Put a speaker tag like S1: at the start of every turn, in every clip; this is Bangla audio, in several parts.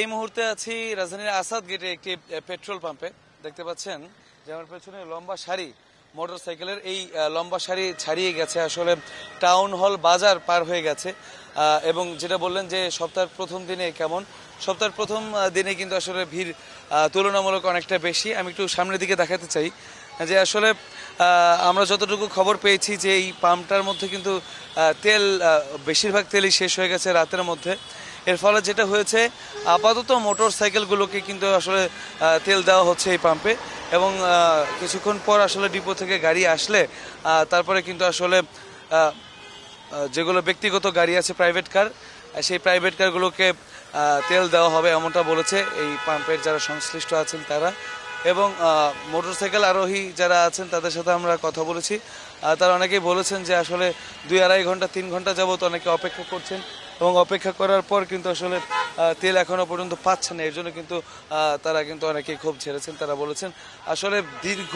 S1: এই মুহূর্তে আছি রাজধানীর আসাদ গেটে একটি পেট্রোল পাম্পে। দেখতে পাচ্ছেন যে আমার পেছনে লম্বা সারি মোটরসাইকেলের, এই লম্বা সারি ছাড়িয়ে গেছে, আসলে টাউন হল বাজার পার হয়ে গেছে। এবং যেটা বললেন যে সপ্তাহের প্রথম দিনে কেমন, সপ্তাহের প্রথম দিনে কিন্তু আসলে ভিড় তুলনামূলক অনেকটা বেশি। আমি একটু সামনের দিকে দেখাতে চাই যে আসলে আমরা যতটুকু খবর পেয়েছি যে এই পাম্পটার মধ্যে কিন্তু তেল, বেশিরভাগ তেলই শেষ হয়ে গেছে রাতের মধ্যে। এর ফলে যেটা হয়েছে, আপাতত মোটর সাইকেলগুলোকে কিন্তু আসলে তেল দেওয়া হচ্ছে এই পাম্পে, এবং কিছুক্ষণ পর আসলে ডিপো থেকে গাড়ি আসলে তারপরে কিন্তু আসলে যেগুলো ব্যক্তিগত গাড়ি আছে, প্রাইভেট কার, সেই প্রাইভেট কারগুলোকে তেল দেওয়া হবে এমনটা বলেছে এই পাম্পের যারা সংশ্লিষ্ট আছেন তারা। এবং মোটরসাইকেল আরোহী যারা আছেন তাদের সাথে আমরা কথা বলেছি, তারা অনেকেই বলেছেন যে আসলে 2-2.5 ঘন্টা 3 ঘন্টা যাবত অনেকে অপেক্ষা করছেন, এবং অপেক্ষা করার পর কিন্তু আসলে তেল এখনো পর্যন্ত পাচ্ছেন না। এর জন্য কিন্তু তারা কিন্তু অনেকেই ক্ষোভ ঝেড়েছেন। তারা বলেছেন আসলে দীর্ঘ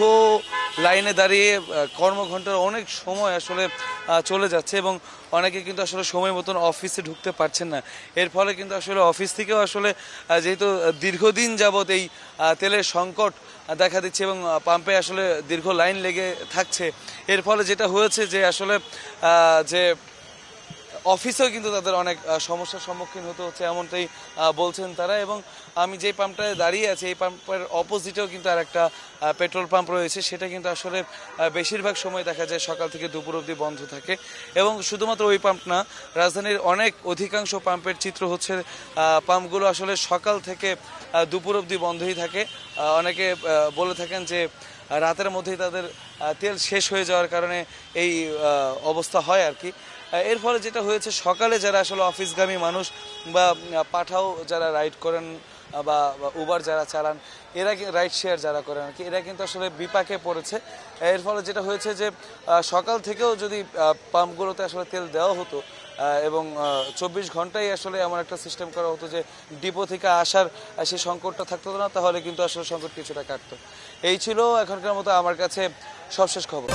S1: লাইনে দাঁড়িয়ে কর্মঘণ্টার অনেক সময় আসলে চলে যাচ্ছে, এবং অনেকে কিন্তু আসলে সময় মতন অফিসে ঢুকতে পারছেন না। এর ফলে কিন্তু আসলে অফিস থেকেও আসলে যেহেতু দীর্ঘদিন যাবৎ এই তেলের সংকট দেখা দিচ্ছে, এবং পাম্পে আসলে দীর্ঘ লাইন লেগে থাকছে, এর ফলে যেটা হয়েছে যে আসলে যে অফিসেও কিন্তু তাদের অনেক সমস্যার সম্মুখীন হতে হচ্ছে, এমনটাই বলছেন তারা। এবং আমি যেই পাম্পটায় দাঁড়িয়ে আছি, এই পাম্পের অপোজিটেও কিন্তু আর একটা পেট্রোল পাম্প রয়েছে, সেটা কিন্তু আসলে বেশিরভাগ সময় দেখা যায় সকাল থেকে দুপুর অবধি বন্ধ থাকে। এবং শুধুমাত্র ওই পাম্প না, রাজধানীর অনেক অধিকাংশ পাম্পের চিত্র হচ্ছে পাম্পগুলো আসলে সকাল থেকে দুপুর অবধি বন্ধই থাকে। অনেকে বলে থাকেন যে রাতের মধ্যেই তাদের তেল শেষ হয়ে যাওয়ার কারণে এই অবস্থা হয় আর কি। এর ফলে যেটা হয়েছে, সকালে যারা আসলে অফিসগামী মানুষ বা পাঠাও যারা রাইড করেন বা উবার যারা চালান, এরা রাইড শেয়ার যারা করেন আর কি, এরা কিন্তু আসলে বিপাকে পড়েছে। এর ফলে যেটা হয়েছে যে সকাল থেকেও যদি পাম্পগুলোতে আসলে তেল দেওয়া হতো, এবং 24 ঘন্টাই আসলে এমন একটা সিস্টেম করা হতো যে ডিপো থেকে আসার সেই সংকটটা থাকতো না, তাহলে কিন্তু আসলে সংকট কিছুটা কাটতো। এই ছিল এখনকার মতো আমার কাছে সবশেষ খবর।